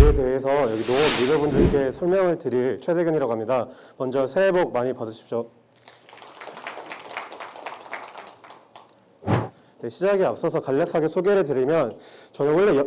이에 대해서 여기 농업 리더분들께 설명을 드릴 최대근이라고 합니다. 먼저 새해 복 많이 받으십시오. 네, 시작에 앞서서 간략하게 소개를 드리면 저는 원래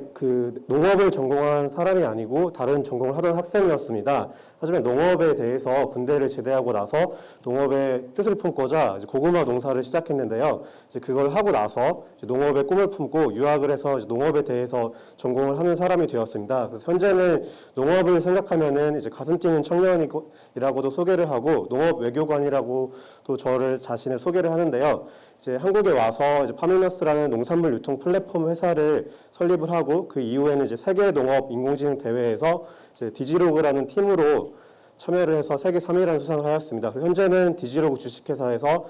농업을 전공한 사람이 아니고 다른 전공을 하던 학생이었습니다. 하지만 농업에 대해서 군대를 제대하고 나서 농업의 뜻을 품고자 이제 고구마 농사를 시작했는데요. 이제 그걸 하고 나서 이제 농업의 꿈을 품고 유학을 해서 이제 농업에 대해서 전공을 하는 사람이 되었습니다. 그래서 현재는 농업을 생각하면은 이제 가슴 뛰는 청년이라고도 소개를 하고 농업 외교관이라고도 저를 자신을 소개를 하는데요. 이제 한국에 와서 이제 파미너스라는 농산물 유통 플랫폼 회사를 설립을 하고 그 이후에는 이제 세계 농업 인공지능 대회에서 이제 디지로그라는 팀으로 참여를 해서 세계 3위라는 수상을 하였습니다. 그리고 현재는 디지로그 주식회사에서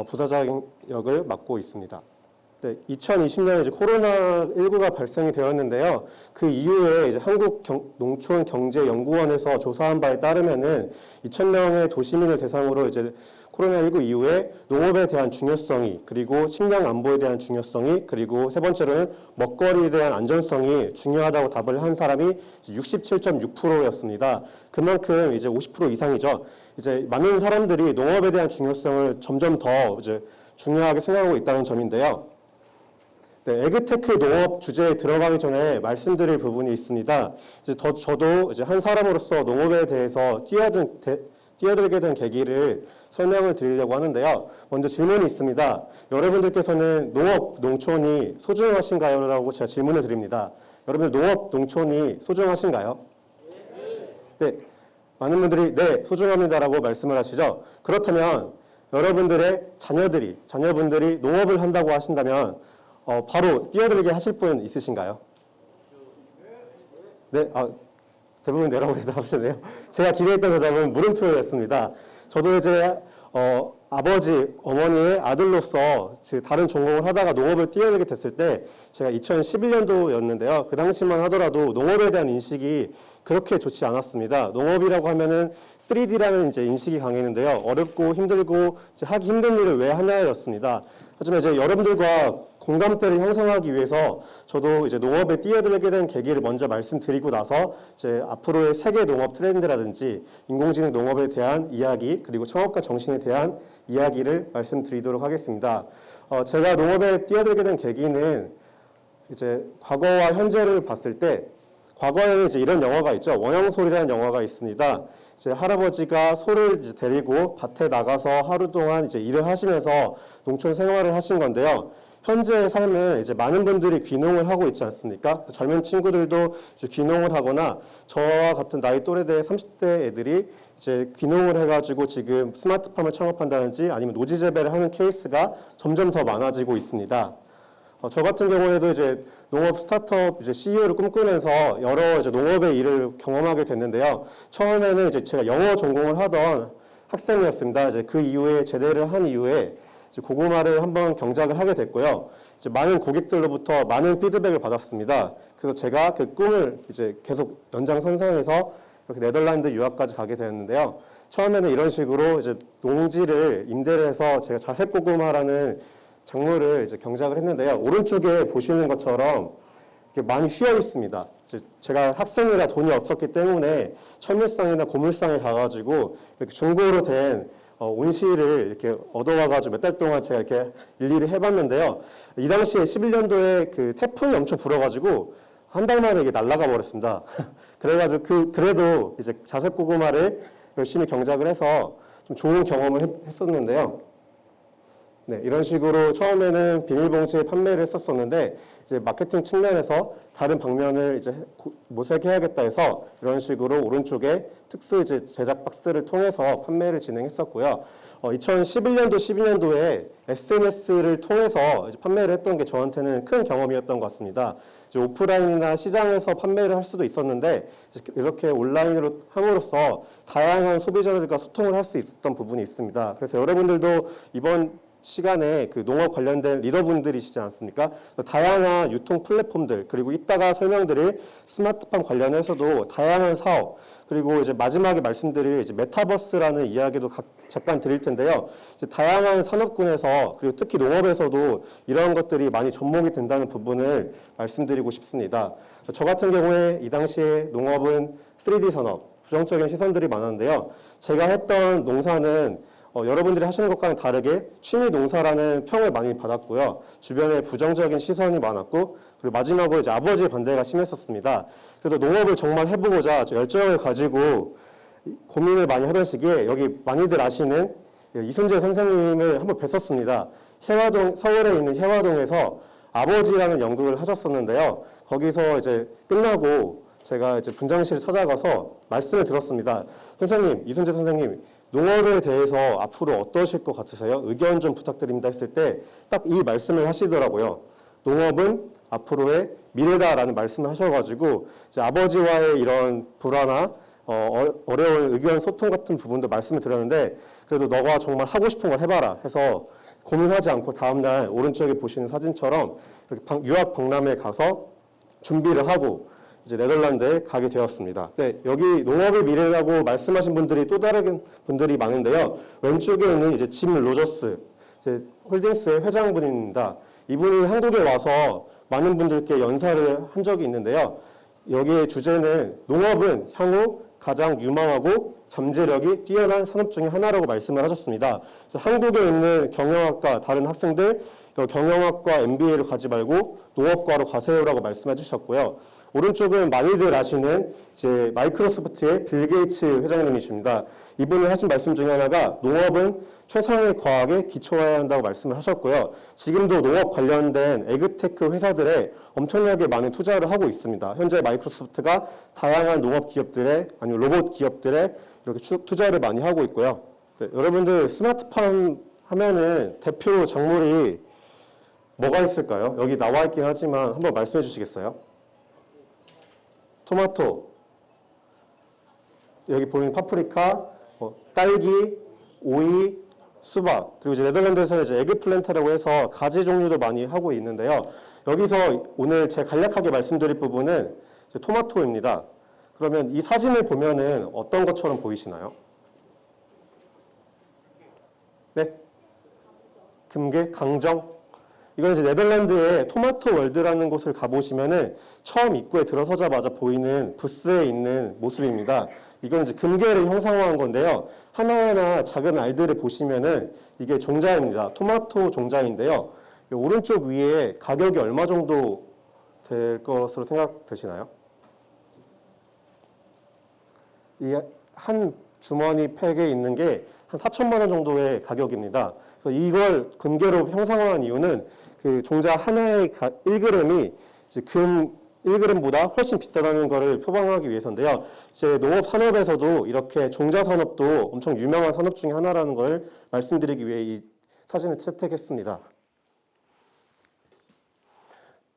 부사장 역을 맡고 있습니다. 네, 2020년에 이제 코로나19가 발생이 되었는데요. 그 이후에 이제 한국농촌경제연구원에서 조사한 바에 따르면은 2,000명의 도시민을 대상으로 이제 코로나19 이후에 농업에 대한 중요성이, 그리고 식량 안보에 대한 중요성이, 그리고 세 번째로는 먹거리에 대한 안전성이 중요하다고 답을 한 사람이 67.6%였습니다. 그만큼 이제 50% 이상이죠. 이제 많은 사람들이 농업에 대한 중요성을 점점 더 이제 중요하게 생각하고 있다는 점인데요. 네, 에그테크 농업 주제에 들어가기 전에 말씀드릴 부분이 있습니다. 이제 저도 이제 한 사람으로서 농업에 대해서 뛰어들게 된 계기를 설명을 드리려고 하는데요. 먼저 질문이 있습니다. 여러분들께서는 농업, 농촌이 소중하신가요? 라고 제가 질문을 드립니다. 여러분들 농업, 농촌이 소중하신가요? 네. 많은 분들이 네, 소중합니다라고 말씀을 하시죠. 그렇다면 여러분들의 자녀분들이 농업을 한다고 하신다면 바로 뛰어들게 하실 분 있으신가요? 네, 대부분 네라고 대답하시네요. 제가 기대했던 대답은 물음표였습니다. 저도 이제 아버지, 어머니의 아들로서 다른 전공을 하다가 농업을 뛰어들게 됐을 때 제가 2011년도였는데요. 그 당시만 하더라도 농업에 대한 인식이 그렇게 좋지 않았습니다. 농업이라고 하면은 3D라는 이제 인식이 강했는데요. 어렵고 힘들고 이제 하기 힘든 일을 왜 하냐였습니다. 하지만 이제 여러분들과 공감대를 형성하기 위해서 저도 이제 농업에 뛰어들게 된 계기를 먼저 말씀드리고 나서 이제 앞으로의 세계 농업 트렌드라든지 인공지능 농업에 대한 이야기, 그리고 창업가 정신에 대한 이야기를 말씀드리도록 하겠습니다. 제가 농업에 뛰어들게 된 계기는 이제 과거와 현재를 봤을 때, 과거에는 이제 이런 영화가 있죠. 원양소리라는 영화가 있습니다. 이제 할아버지가 소를 이제 데리고 밭에 나가서 하루 동안 이제 일을 하시면서 농촌 생활을 하신 건데요. 현재의 삶은 이제 많은 분들이 귀농을 하고 있지 않습니까? 젊은 친구들도 이제 귀농을 하거나 저와 같은 나이 또래대 30대 애들이 이제 귀농을 해가지고 지금 스마트팜을 창업한다든지 아니면 노지 재배를 하는 케이스가 점점 더 많아지고 있습니다. 저 같은 경우에도 이제 농업 스타트업 이제 CEO를 꿈꾸면서 여러 이제 농업의 일을 경험하게 됐는데요. 처음에는 이제 제가 영어 전공을 하던 학생이었습니다. 이제 그 이후에 제대를 한 이후에 이제 고구마를 한번 경작을 하게 됐고요. 이제 많은 고객들로부터 많은 피드백을 받았습니다. 그래서 제가 그 꿈을 이제 계속 연장선상에서 이렇게 네덜란드 유학까지 가게 되었는데요. 처음에는 이런 식으로 이제 농지를 임대를 해서 제가 자색 고구마라는 작물을 이제 경작을 했는데요. 오른쪽에 보시는 것처럼 이렇게 많이 휘어 있습니다. 제가 학생이라 돈이 없었기 때문에 철물상이나 고물상에 가가지고 이렇게 중고로 된 온실을 이렇게 얻어와가지고 몇 달 동안 제가 이렇게 일일이 해봤는데요. 이 당시에 11년도에 그 태풍이 엄청 불어가지고 한 달 만에 이게 날아가 버렸습니다. 그래가지고 그래도 이제 자색 고구마를 열심히 경작을 해서 좀 좋은 경험을 했었는데요. 네, 이런 식으로 처음에는 비닐봉지에 판매를 했었었는데 이제 마케팅 측면에서 다른 방면을 이제 모색해야겠다 해서 이런 식으로 오른쪽에 특수 이제 제작 박스를 통해서 판매를 진행했었고요. 2011년도, 12년도에 SNS를 통해서 이제 판매를 했던 게 저한테는 큰 경험이었던 것 같습니다. 이제 오프라인이나 시장에서 판매를 할 수도 있었는데 이렇게 온라인으로 함으로써 다양한 소비자들과 소통을 할 수 있었던 부분이 있습니다. 그래서 여러분들도 이번 시간에 그 농업 관련된 리더분들이시지 않습니까? 다양한 유통 플랫폼들, 그리고 이따가 설명드릴 스마트팜 관련해서도 다양한 사업, 그리고 이제 마지막에 말씀드릴 이제 메타버스라는 이야기도 잠깐 드릴 텐데요. 이제 다양한 산업군에서 그리고 특히 농업에서도 이런 것들이 많이 접목이 된다는 부분을 말씀드리고 싶습니다. 저 같은 경우에 이 당시에 농업은 3D 산업, 부정적인 시선들이 많았는데요. 제가 했던 농사는 여러분들이 하시는 것과는 다르게 취미 농사라는 평을 많이 받았고요. 주변에 부정적인 시선이 많았고, 그리고 마지막으로 이제 아버지의 반대가 심했었습니다. 그래서 농업을 정말 해보고자 열정을 가지고 고민을 많이 하던 시기에 여기 많이들 아시는 이순재 선생님을 한번 뵀었습니다. 해화동, 서울에 있는 해화동에서 아버지라는 연극을 하셨었는데요. 거기서 이제 끝나고 제가 이제 분장실을 찾아가서 말씀을 들었습니다. 선생님, 이순재 선생님, 농업에 대해서 앞으로 어떠실 것 같으세요? 의견 좀 부탁드립니다 했을 때 딱 이 말씀을 하시더라고요. 농업은 앞으로의 미래다라는 말씀을 하셔가지고 이제 아버지와의 이런 불화나 어려운 의견 소통 같은 부분도 말씀을 드렸는데 그래도 너가 정말 하고 싶은 걸 해봐라 해서 고민하지 않고 다음날 오른쪽에 보시는 사진처럼 이렇게 유학 박람회에 가서 준비를 하고 이제 네덜란드에 가게 되었습니다. 네, 여기 농업의 미래라고 말씀하신 분들이 또 다른 분들이 많은데요. 왼쪽에 있는 이제 짐 로저스, 이제 홀딩스의 회장분입니다. 이분이 한국에 와서 많은 분들께 연사를 한 적이 있는데요. 여기의 주제는 농업은 향후 가장 유망하고 잠재력이 뛰어난 산업 중에 하나라고 말씀을 하셨습니다. 그래서 한국에 있는 경영학과 다른 학생들 경영학과 MBA를 가지 말고 농업과로 가세요라고 말씀해 주셨고요. 오른쪽은 많이들 아시는 이제 마이크로소프트의 빌 게이츠 회장님이십니다. 이분이 하신 말씀 중에 하나가 농업은 최상의 과학에 기초해야 한다고 말씀을 하셨고요. 지금도 농업 관련된 에그테크 회사들에 엄청나게 많은 투자를 하고 있습니다. 현재 마이크로소프트가 다양한 농업 기업들에 아니면 로봇 기업들에 이렇게 투자를 많이 하고 있고요. 네, 여러분들 스마트팜 하면은 대표 작물이 뭐가 있을까요? 여기 나와 있긴 하지만 한번 말씀해 주시겠어요? 토마토, 여기 보이는 파프리카, 딸기, 오이, 수박, 그리고 이제 네덜란드에서는 이제 에그플랜트라고 해서 가지 종류도 많이 하고 있는데요. 여기서 오늘 제가 간략하게 말씀드릴 부분은 이제 토마토입니다. 그러면 이 사진을 보면은 어떤 것처럼 보이시나요? 네? 금괴, 강정. 이건 이제 네덜란드의 토마토 월드라는 곳을 가보시면은 처음 입구에 들어서자마자 보이는 부스에 있는 모습입니다. 이건 이제 금괴를 형상화한 건데요. 하나하나 작은 알들을 보시면은 이게 종자입니다. 토마토 종자인데요. 오른쪽 위에 가격이 얼마 정도 될 것으로 생각되시나요? 이 한 주머니 팩에 있는 게 한 4천만 원 정도의 가격입니다. 그래서 이걸 금괴로 형상화한 이유는 그 종자 하나의 1g이 금 1g보다 훨씬 비싸다는 것을 표방하기 위해서인데요. 이제 농업 산업에서도 이렇게 종자 산업도 엄청 유명한 산업 중에 하나라는 걸 말씀드리기 위해 이 사진을 채택했습니다.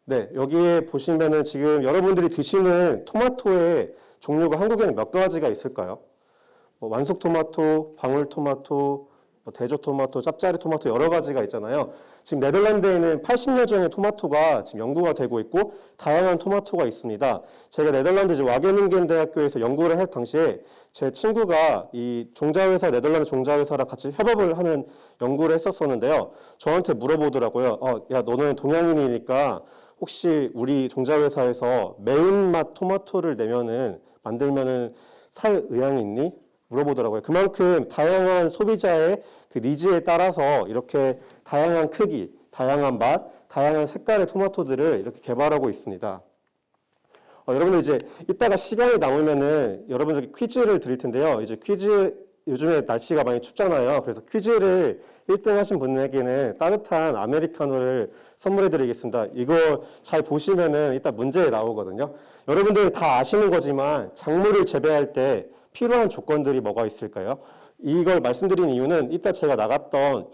네, 여기에 보시면은 지금 여러분들이 드시는 토마토의 종류가 한국에는 몇 가지가 있을까요? 완숙 토마토, 방울 토마토, 대조 토마토, 짭짜리 토마토 여러 가지가 있잖아요. 지금 네덜란드에는 80여 종의 토마토가 지금 연구가 되고 있고 다양한 토마토가 있습니다. 제가 네덜란드 와게닝겐 대학교에서 연구를 할 당시에 제 친구가 이 종자회사, 네덜란드 종자회사랑 같이 협업을 하는 연구를 했었었는데요. 저한테 물어보더라고요. 야, 너는 동양인이니까 혹시 우리 종자회사에서 매운맛 토마토를 만들면은 살 의향이 있니? 물어보더라고요. 그만큼 다양한 소비자의 그 니즈에 따라서 이렇게 다양한 크기, 다양한 맛, 다양한 색깔의 토마토들을 이렇게 개발하고 있습니다. 여러분들 이제 이따가 시간이 남으면은 여러분들께 퀴즈를 드릴 텐데요. 이제 퀴즈 요즘에 날씨가 많이 춥잖아요. 그래서 퀴즈를 1등 하신 분에게는 따뜻한 아메리카노를 선물해 드리겠습니다. 이거 잘 보시면은 이따 문제에 나오거든요. 여러분들 다 아시는 거지만 작물을 재배할 때 필요한 조건들이 뭐가 있을까요? 이걸 말씀드린 이유는 이따 제가 나갔던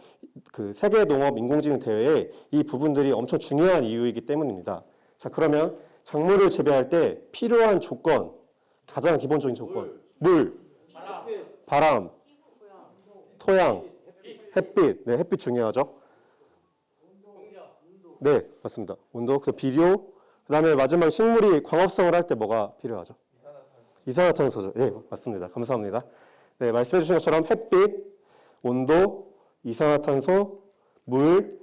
그 세계 농업 인공지능 대회에 이 부분들이 엄청 중요한 이유이기 때문입니다. 자, 그러면 작물을 재배할 때 필요한 조건, 가장 기본적인 조건, 물, 바람, 토양, 햇빛, 네, 햇빛 중요하죠. 네, 맞습니다. 온도, 비료, 그다음에 마지막 식물이 광합성을 할 때 뭐가 필요하죠? 이산화탄소죠. 네, 맞습니다. 감사합니다. 네, 말씀해 주신 것처럼 햇빛, 온도, 이산화탄소, 물,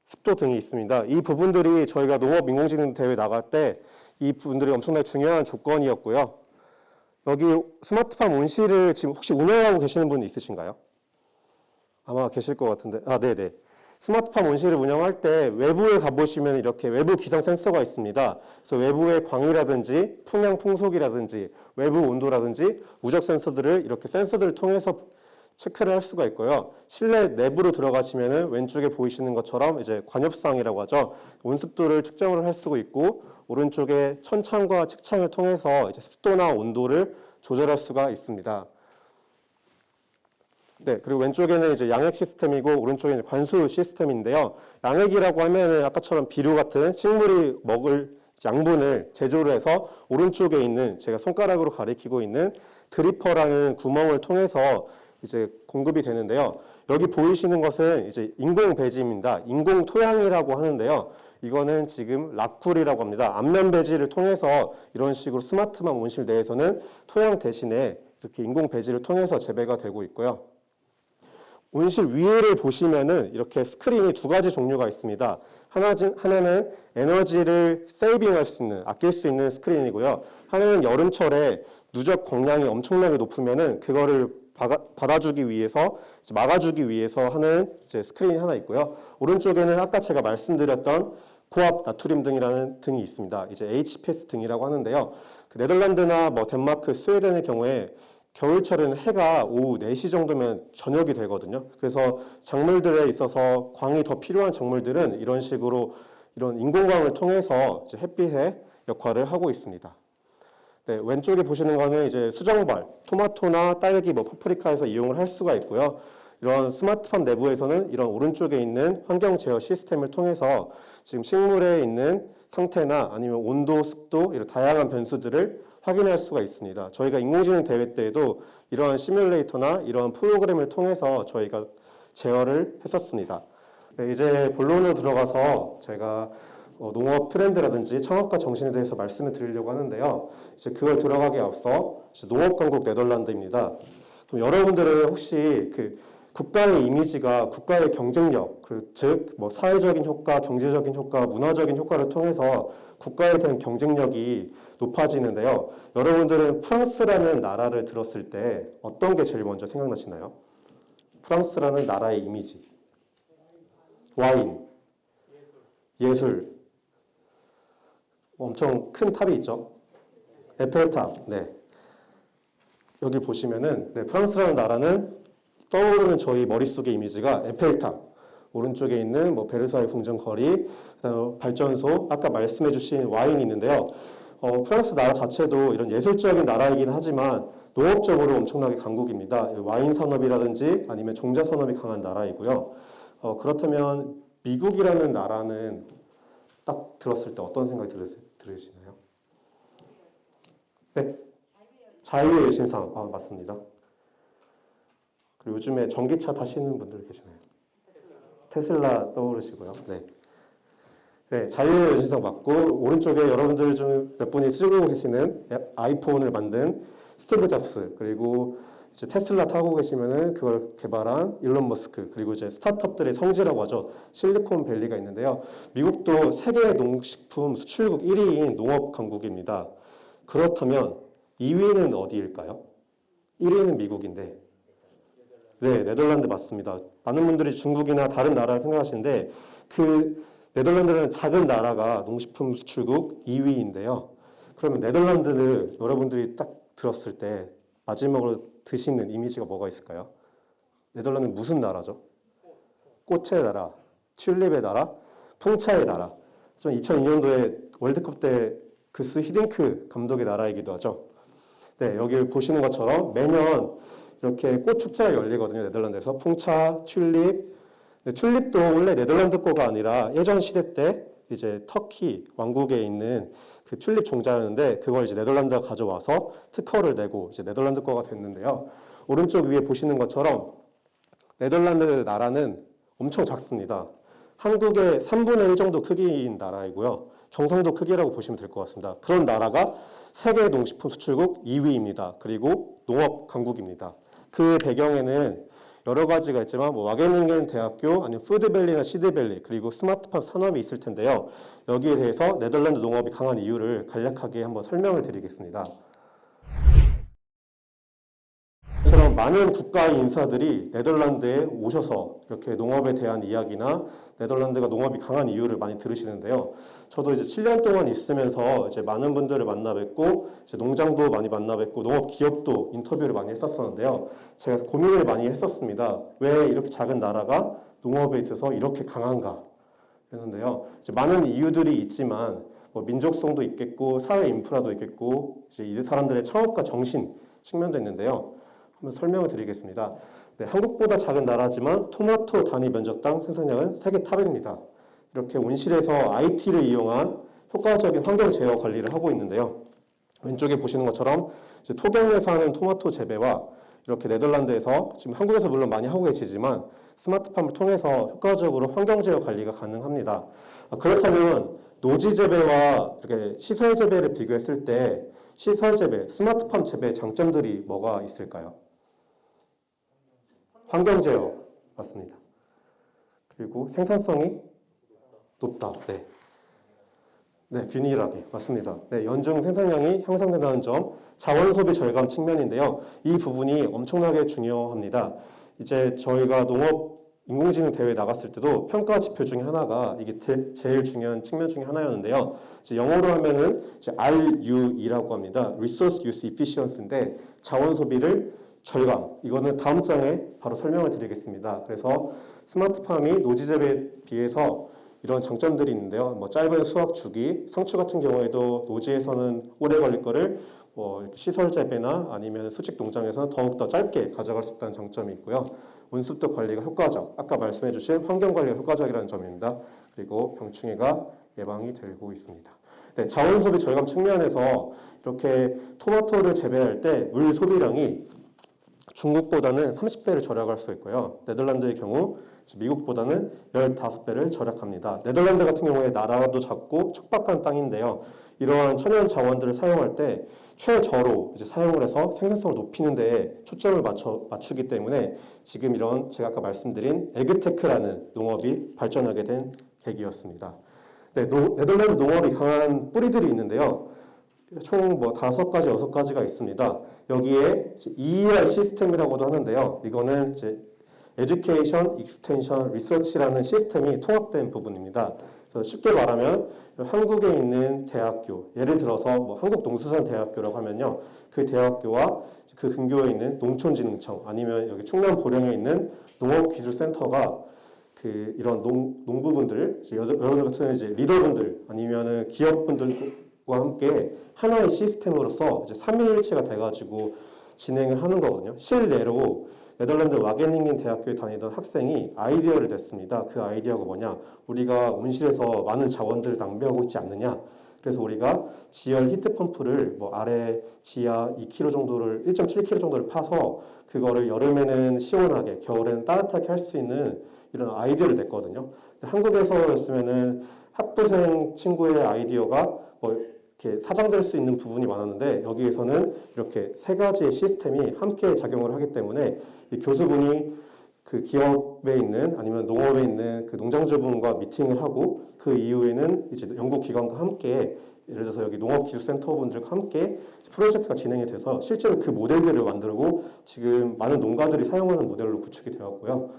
습도 등이 있습니다. 이 부분들이 저희가 농업인공지능 대회 나갈 때 이 부분들이 엄청나게 중요한 조건이었고요. 여기 스마트팜 온실을 지금 혹시 운영하고 계시는 분 있으신가요? 아마 계실 것 같은데. 네네. 스마트팜 온실을 운영할 때 외부에 가보시면 이렇게 외부 기상 센서가 있습니다. 그래서 외부의 광이라든지 풍향 풍속이라든지 외부 온도라든지 우적 센서들을 이렇게 센서들을 통해서 체크를 할 수가 있고요. 실내 내부로 들어가시면은 왼쪽에 보이시는 것처럼 이제 관엽상이라고 하죠. 온습도를 측정을 할 수가 있고 오른쪽에 천창과 측창을 통해서 이제 습도나 온도를 조절할 수가 있습니다. 네, 그리고 왼쪽에는 이제 양액 시스템이고 오른쪽에는 관수 시스템인데요. 양액이라고 하면은 아까처럼 비료 같은 식물이 먹을 양분을 제조를 해서 오른쪽에 있는 제가 손가락으로 가리키고 있는 드리퍼라는 구멍을 통해서 이제 공급이 되는데요. 여기 보이시는 것은 이제 인공 배지입니다. 인공 토양이라고 하는데요. 이거는 지금 락쿨이라고 합니다. 안면 배지를 통해서 이런 식으로 스마트팜 온실 내에서는 토양 대신에 이렇게 인공 배지를 통해서 재배가 되고 있고요. 온실 위에를 보시면은 이렇게 스크린이 두 가지 종류가 있습니다. 하나는 에너지를 세이빙할 수 있는, 아낄 수 있는 스크린이고요. 하나는 여름철에 누적 광량이 엄청나게 높으면은 그거를 받아주기 위해서, 막아주기 위해서 하는 이제 스크린이 하나 있고요. 오른쪽에는 아까 제가 말씀드렸던 고압 나트륨 등이라는 등이 있습니다. 이제 HPS 등이라고 하는데요. 그 네덜란드나 뭐 덴마크, 스웨덴의 경우에 겨울철에는 해가 오후 4시 정도면 저녁이 되거든요. 그래서 작물들에 있어서 광이 더 필요한 작물들은 이런 식으로 이런 인공광을 통해서 이제 햇빛의 역할을 하고 있습니다. 네, 왼쪽에 보시는 거는 이제 수정발, 토마토나 딸기, 뭐 파프리카에서 이용을 할 수가 있고요. 이런 스마트팜 내부에서는 이런 오른쪽에 있는 환경 제어 시스템을 통해서 지금 식물에 있는 상태나 아니면 온도, 습도 이런 다양한 변수들을 확인할 수가 있습니다. 저희가 인공지능 대회 때에도 이런 시뮬레이터나 이런 프로그램을 통해서 저희가 제어를 했었습니다. 네, 이제 본론으로 들어가서 제가 농업 트렌드라든지 창업가 정신에 대해서 말씀을 드리려고 하는데요. 이제 그걸 들어가기에 앞서 농업 강국 네덜란드입니다. 그럼 여러분들은 혹시 그 국가의 이미지가 국가의 경쟁력, 즉 뭐 사회적인 효과, 경제적인 효과, 문화적인 효과를 통해서 국가에 대한 경쟁력이 높아지는데요. 여러분들은 프랑스라는 나라를 들었을 때 어떤 게 제일 먼저 생각나시나요? 프랑스라는 나라의 이미지. 와인, 예술. 엄청 큰 탑이 있죠. 에펠탑. 네. 여기 보시면은 네, 프랑스라는 나라는 떠오르는 저희 머릿속의 이미지가 에펠탑, 오른쪽에 있는 뭐 베르사유 궁전 거리, 발전소, 아까 말씀해 주신 와인이 있는데요. 프랑스 나라 자체도 이런 예술적인 나라이긴 하지만 농업적으로 엄청나게 강국입니다. 와인 산업이라든지 아니면 종자 산업이 강한 나라이고요. 그렇다면 미국이라는 나라는 딱 들었을 때 어떤 생각이 들으시나요? 네, 자유의 신상. 맞습니다. 그리고 요즘에 전기차 타시는 분들 계시나요? 테슬라 떠오르시고요. 네. 네, 자유의 신상 맞고 오른쪽에 여러분들 중 몇 분이 쓰고 계시는 아이폰을 만든 스티브 잡스 그리고 이제 테슬라 타고 계시면은 그걸 개발한 일론 머스크 그리고 이제 스타트업들의 성지라고 하죠. 실리콘밸리가 있는데요. 미국도 세계 농식품 수출국 1위인 농업 강국입니다. 그렇다면 2위는 어디일까요? 1위는 미국인데 네, 네덜란드 맞습니다. 많은 분들이 중국이나 다른 나라를 생각하시는데 그 네덜란드는 작은 나라가 농식품 수출국 2위인데요. 그러면 네덜란드를 여러분들이 딱 들었을 때 마지막으로 드시는 이미지가 뭐가 있을까요? 네덜란드는 무슨 나라죠? 꽃의 나라, 튤립의 나라, 풍차의 나라. 2002년도에 월드컵 때 그스 히딩크 감독의 나라이기도 하죠. 네, 여기 보시는 것처럼 매년 이렇게 꽃 축제가 열리거든요. 네덜란드에서 풍차, 튤립. 튤립도 원래 네덜란드 거가 아니라 예전 시대 때 이제 터키 왕국에 있는 그 튤립 종자였는데 그걸 이제 네덜란드가 가져와서 특허를 내고 이제 네덜란드 거가 됐는데요. 오른쪽 위에 보시는 것처럼 네덜란드 나라는 엄청 작습니다. 한국의 3분의 1 정도 크기인 나라이고요. 경상도 크기라고 보시면 될 것 같습니다. 그런 나라가 세계 농식품 수출국 2위입니다. 그리고 농업 강국입니다. 그 배경에는 여러 가지가 있지만 뭐 와게닝겐 대학교 아니면 푸드밸리나 시드밸리 그리고 스마트팜 산업이 있을 텐데요. 여기에 대해서 네덜란드 농업이 강한 이유를 간략하게 한번 설명을 드리겠습니다. 처럼 많은 국가의 인사들이 네덜란드에 오셔서 이렇게 농업에 대한 이야기나 네덜란드가 농업이 강한 이유를 많이 들으시는데요. 저도 이제 7년 동안 있으면서 이제 많은 분들을 만나 뵙고 이제 농장도 많이 만나 뵙고 농업 기업도 인터뷰를 많이 했었었는데요. 제가 고민을 많이 했었습니다. 왜 이렇게 작은 나라가 농업에 있어서 이렇게 강한가 했는데요. 이제 많은 이유들이 있지만 뭐 민족성도 있겠고 사회 인프라도 있겠고 이제 이 사람들의 창업가 정신 측면도 있는데요. 한번 설명을 드리겠습니다. 네, 한국보다 작은 나라지만 토마토 단위 면적당 생산량은 세계 탑입니다. 이렇게 온실에서 IT를 이용한 효과적인 환경 제어 관리를 하고 있는데요. 왼쪽에 보시는 것처럼 이제 토경에서 하는 토마토 재배와 이렇게 네덜란드에서 지금 한국에서 물론 많이 하고 계시지만 스마트팜을 통해서 효과적으로 환경 제어 관리가 가능합니다. 그렇다면 노지 재배와 이렇게 시설 재배를 비교했을 때 시설 재배, 스마트팜 재배의 장점들이 뭐가 있을까요? 환경 제어 맞습니다. 그리고 생산성이 높다. 네. 네, 균일하게 맞습니다. 네, 연중 생산량이 향상된다는 점, 자원 소비 절감 측면인데요. 이 부분이 엄청나게 중요합니다. 이제 저희가 농업 인공지능 대회 나갔을 때도 평가 지표 중에 하나가 이게 제일 중요한 측면 중에 하나였는데요. 이제 영어로 하면은 이제 RUE라고 합니다. Resource Use Efficiency인데 자원 소비를 절감. 이거는 다음 장에 바로 설명을 드리겠습니다. 그래서 스마트팜이 노지 재배에 비해서 이런 장점들이 있는데요. 뭐 짧은 수확 주기, 상추 같은 경우에도 노지에서는 오래 걸릴 거를 뭐 시설 재배나 아니면 수직 농장에서는 더욱더 짧게 가져갈 수 있다는 장점이 있고요. 온습도 관리가 효과적, 아까 말씀해 주신 환경 관리가 효과적이라는 점입니다. 그리고 병충해가 예방이 되고 있습니다. 네, 자원 소비 절감 측면에서 이렇게 토마토를 재배할 때 물 소비량이 중국보다는 30배를 절약할 수 있고요. 네덜란드의 경우 미국보다는 15배를 절약합니다. 네덜란드 같은 경우에 나라도 작고 척박한 땅인데요. 이러한 천연 자원들을 사용할 때 최저로 이제 사용을 해서 생산성을 높이는 데 초점을 맞추기 때문에 지금 이런 제가 아까 말씀드린 에그테크라는 농업이 발전하게 된 계기였습니다. 네, 네덜란드 농업이 강한 뿌리들이 있는데요. 총 뭐 5가지, 6가지가 있습니다. 여기에 EER 시스템이라고도 하는데요. 이거는 이제 Education, Extension, Research라는 시스템이 통합된 부분입니다. 그래서 쉽게 말하면 한국에 있는 대학교, 예를 들어서 뭐 한국농수산대학교라고 하면요. 그 대학교와 그 근교에 있는 농촌진흥청 아니면 여기 충남 보령에 있는 농업기술센터가 그 이런 농부분들, 여러분들 같은 이제 리더분들 아니면은 기업분들과 함께 하나의 시스템으로서 이제 삼위일체가 돼가지고 진행을 하는 거거든요. 실례로 네덜란드 와게닝겐 대학교에 다니던 학생이 아이디어를 냈습니다. 그 아이디어가 뭐냐? 우리가 온실에서 많은 자원들을 낭비하고 있지 않느냐? 그래서 우리가 지열 히트펌프를 뭐 아래 지하 2km 정도를 1.7km 정도를 파서 그거를 여름에는 시원하게, 겨울에는 따뜻하게 할 수 있는 이런 아이디어를 냈거든요. 한국에서였으면은 학부생 친구의 아이디어가 뭐 이렇게 사장될 수 있는 부분이 많았는데 여기에서는 이렇게 3가지의 시스템이 함께 작용을 하기 때문에 이 교수분이 그 기업에 있는 아니면 농업에 있는 그 농장주분과 미팅을 하고 그 이후에는 이제 연구기관과 함께 예를 들어서 여기 농업기술센터 분들과 함께 프로젝트가 진행이 돼서 실제로 그 모델들을 만들고 지금 많은 농가들이 사용하는 모델로 구축이 되었고요.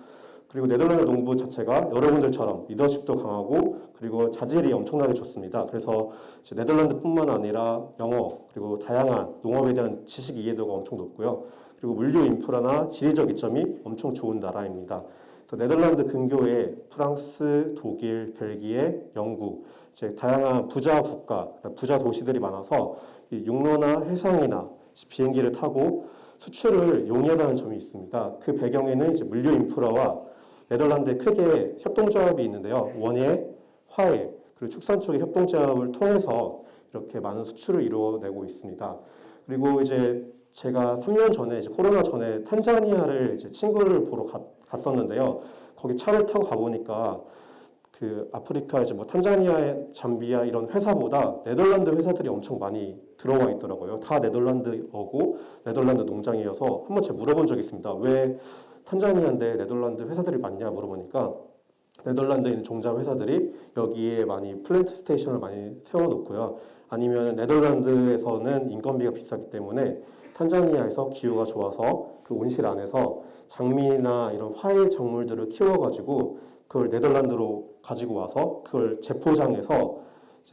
그리고 네덜란드 농부 자체가 여러분들처럼 리더십도 강하고 그리고 자질이 엄청나게 좋습니다. 그래서 네덜란드뿐만 아니라 영어 그리고 다양한 농업에 대한 지식 이해도가 엄청 높고요. 그리고 물류 인프라나 지리적 이점이 엄청 좋은 나라입니다. 그래서 네덜란드 근교에 프랑스, 독일, 벨기에, 영국 이제 다양한 부자 국가, 부자 도시들이 많아서 이 육로나 해상이나 비행기를 타고 수출을 용이하다는 점이 있습니다. 그 배경에는 이제 물류 인프라와 네덜란드에 크게 협동조합이 있는데요. 원예, 화해, 그리고 축산 쪽의 협동조합을 통해서 이렇게 많은 수출을 이루어내고 있습니다. 그리고 이제 제가 3년 전에 이제 코로나 전에 탄자니아를 이제 친구를 보러 갔었는데요. 거기 차를 타고 가보니까 그 아프리카 이제 뭐 탄자니아, 잠비아 이런 회사보다 네덜란드 회사들이 엄청 많이 들어와 있더라고요. 다 네덜란드어고 네덜란드 농장이어서 한번 제가 물어본 적이 있습니다. 왜 탄자니아인데 네덜란드 회사들이 많냐 물어보니까 네덜란드에 있는 종자 회사들이 여기에 많이 플랜트 스테이션을 많이 세워놓고요. 아니면 네덜란드에서는 인건비가 비싸기 때문에 탄자니아에서 기후가 좋아서 그 온실 안에서 장미나 이런 화훼 작물들을 키워가지고 그걸 네덜란드로 가지고 와서 그걸 재포장해서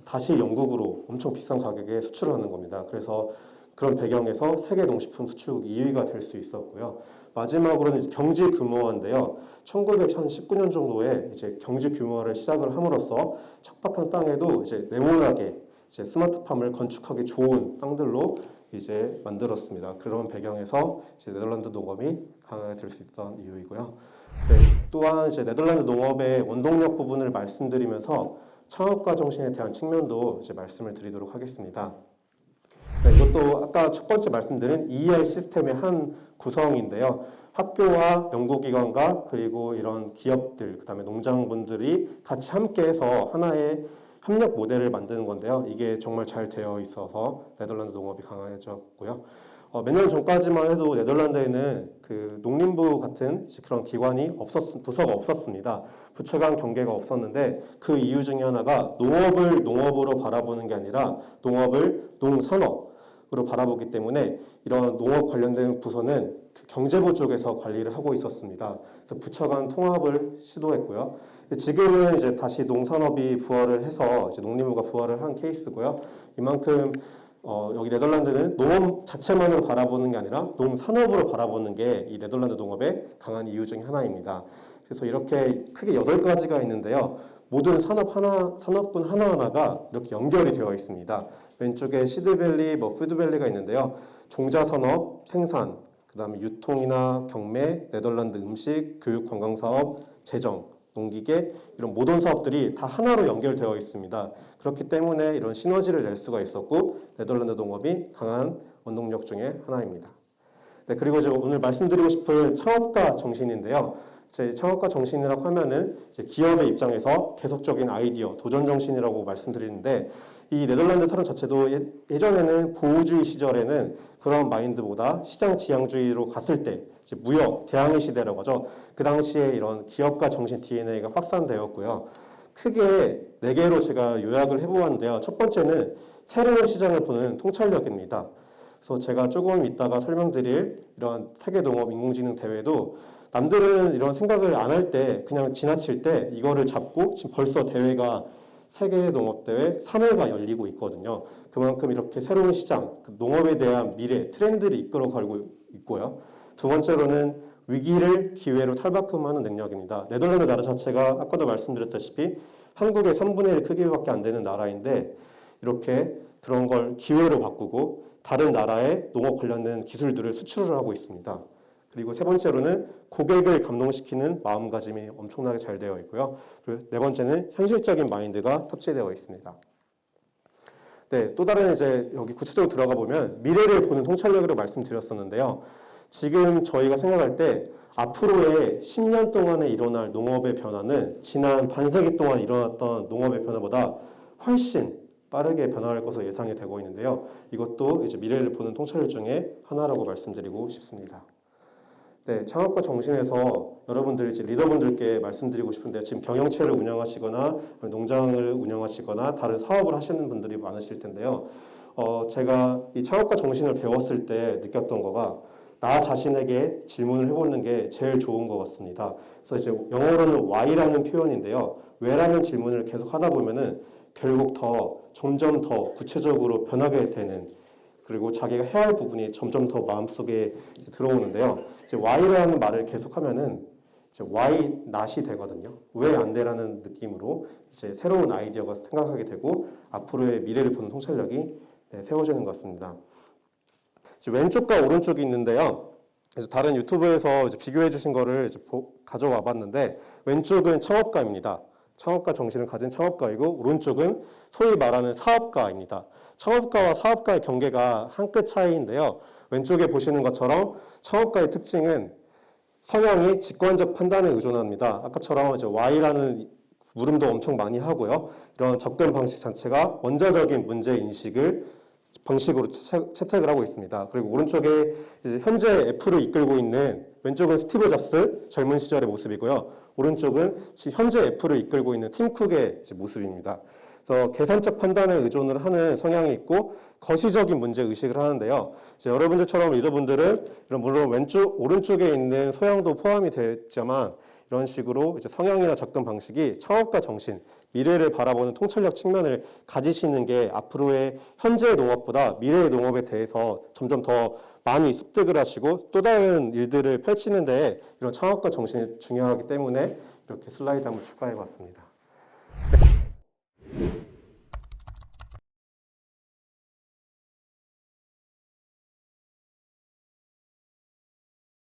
다시 영국으로 엄청 비싼 가격에 수출을 하는 겁니다. 그래서 그런 배경에서 세계 농식품 수출국 2위가 될 수 있었고요. 마지막으로는 이제 경제 규모화인데요. 1919년 정도에 이제 경제 규모화를 시작을 함으로써 척박한 땅에도 이제 네모나게 이제 스마트팜을 건축하기 좋은 땅들로 이제 만들었습니다. 그런 배경에서 이제 네덜란드 농업이 강하게 될 수 있던 이유이고요. 네, 또한 이제 네덜란드 농업의 원동력 부분을 말씀드리면서 창업가 정신에 대한 측면도 이제 말씀을 드리도록 하겠습니다. 네, 이것도 아까 첫 번째 말씀드린 ER 시스템의 한 구성인데요. 학교와 연구기관과 그리고 이런 기업들, 그다음에 농장분들이 같이 함께해서 하나의 협력 모델을 만드는 건데요. 이게 정말 잘 되어 있어서 네덜란드 농업이 강해졌고요. 몇 년 전까지만 해도 네덜란드에는 그 농림부 같은 그런 기관이 부서가 없었습니다. 부처 간 경계가 없었는데 그 이유 중에 하나가 농업을 농업으로 바라보는 게 아니라 농업을 농산업으로 바라보기 때문에 이런 농업 관련된 부서는 그 경제부 쪽에서 관리를 하고 있었습니다. 그래서 부처 간 통합을 시도했고요. 지금은 이제 다시 농산업이 부활을 해서 이제 농림부가 부활을 한 케이스고요. 이만큼 여기 네덜란드는 농업 자체만을 바라보는 게 아니라 농산업으로 바라보는 게 이 네덜란드 농업의 강한 이유 중에 하나입니다. 그래서 이렇게 크게 8가지가 있는데요. 모든 산업군 하나하나가 이렇게 연결이 되어 있습니다. 왼쪽에 시드밸리, 푸드밸리가 있는데요. 종자산업, 생산, 그 다음에 유통이나 경매, 네덜란드 음식, 교육, 관광사업, 재정, 농기계 이런 모든 사업들이 다 하나로 연결되어 있습니다. 그렇기 때문에 이런 시너지를 낼 수가 있었고 네덜란드 농업이 강한 원동력 중에 하나입니다. 네, 그리고 제가 오늘 말씀드리고 싶은 창업가 정신인데요. 제 창업가 정신이라고 하면은 이제 기업의 입장에서 계속적인 아이디어, 도전 정신이라고 말씀드리는데 이 네덜란드 사람 자체도 예전에는 보호주의 시절에는 그런 마인드보다 시장 지향주의로 갔을 때 이제 무역, 대항해 시대라고 하죠. 그 당시에 이런 기업가 정신 DNA가 확산되었고요. 크게 4개로 제가 요약을 해보았는데요. 첫 번째는 새로운 시장을 보는 통찰력입니다. 그래서 제가 조금 이따가 설명드릴 이런 세계농업 인공지능 대회도 남들은 이런 생각을 안 할 때 그냥 지나칠 때 이거를 잡고 지금 벌써 대회가 세계농업대회 3회가 열리고 있거든요. 그만큼 이렇게 새로운 시장, 농업에 대한 미래, 트렌드를 이끌어가고 있고요. 두 번째로는 위기를 기회로 탈바꿈하는 능력입니다. 네덜란드 나라 자체가 아까도 말씀드렸다시피 한국의 3분의 1 크기밖에 안 되는 나라인데 이렇게 그런 걸 기회로 바꾸고 다른 나라의 농업 관련된 기술들을 수출을 하고 있습니다. 그리고 세 번째로는 고객을 감동시키는 마음가짐이 엄청나게 잘 되어 있고요. 그리고 네 번째는 현실적인 마인드가 탑재되어 있습니다. 네, 또 다른 이제 여기 구체적으로 들어가 보면 미래를 보는 통찰력으로 말씀드렸었는데요. 지금 저희가 생각할 때 앞으로의 10년 동안에 일어날 농업의 변화는 지난 반세기 동안 일어났던 농업의 변화보다 훨씬 빠르게 변화할 것으로 예상이 되고 있는데요. 이것도 이제 미래를 보는 통찰력 중에 하나라고 말씀드리고 싶습니다. 네, 창업가 정신에서 여러분들 이제 리더분들께 말씀드리고 싶은데 지금 경영체를 운영하시거나 농장을 운영하시거나 다른 사업을 하시는 분들이 많으실 텐데요. 제가 이 창업가 정신을 배웠을 때 느꼈던 거가 나 자신에게 질문을 해보는 게 제일 좋은 것 같습니다. 그래서 이제 영어로는 why라는 표현인데요. 왜라는 질문을 계속 하다 보면은 결국 점점 더 구체적으로 변하게 되는 그리고 자기가 해야 할 부분이 점점 더 마음속에 들어오는데요. 이제 why라는 말을 계속하면은 이제 why not이 되거든요. 왜 안 돼라는 느낌으로 이제 새로운 아이디어가 생각하게 되고 앞으로의 미래를 보는 통찰력이 세워지는 것 같습니다. 이제 왼쪽과 오른쪽이 있는데요. 그래서 다른 유튜브에서 이제 비교해 주신 거를 이제 가져와 봤는데 왼쪽은 창업가입니다. 창업가 정신을 가진 창업가이고 오른쪽은 소위 말하는 사업가입니다. 창업가와 사업가의 경계가 한 끗 차이인데요. 왼쪽에 보시는 것처럼 창업가의 특징은 성향이 직관적 판단에 의존합니다. 아까처럼 이제 Y라는 물음도 엄청 많이 하고요. 이런 접근 방식 자체가 원자적인 문제 인식을 방식으로 채택을 하고 있습니다. 그리고 오른쪽에 이제 현재 애플을 이끌고 있는, 왼쪽은 스티브 잡스 젊은 시절의 모습이고요. 오른쪽은 지금 현재 애플을 이끌고 있는 팀 쿡의 모습입니다. 그래서 계산적 판단에 의존을 하는 성향이 있고 거시적인 문제 의식을 하는데요. 이제 여러분들처럼 리더분들은 물론 오른쪽에 있는 소양도 포함이 되지만 이런 식으로 이제 성향이나 접근 방식이 창업가 정신, 미래를 바라보는 통찰력 측면을 가지시는 게 앞으로의 현재의 농업보다 미래의 농업에 대해서 점점 더 많이 습득을 하시고 또 다른 일들을 펼치는 데 이런 창업가 정신이 중요하기 때문에 이렇게 슬라이드 한번 추가해 봤습니다.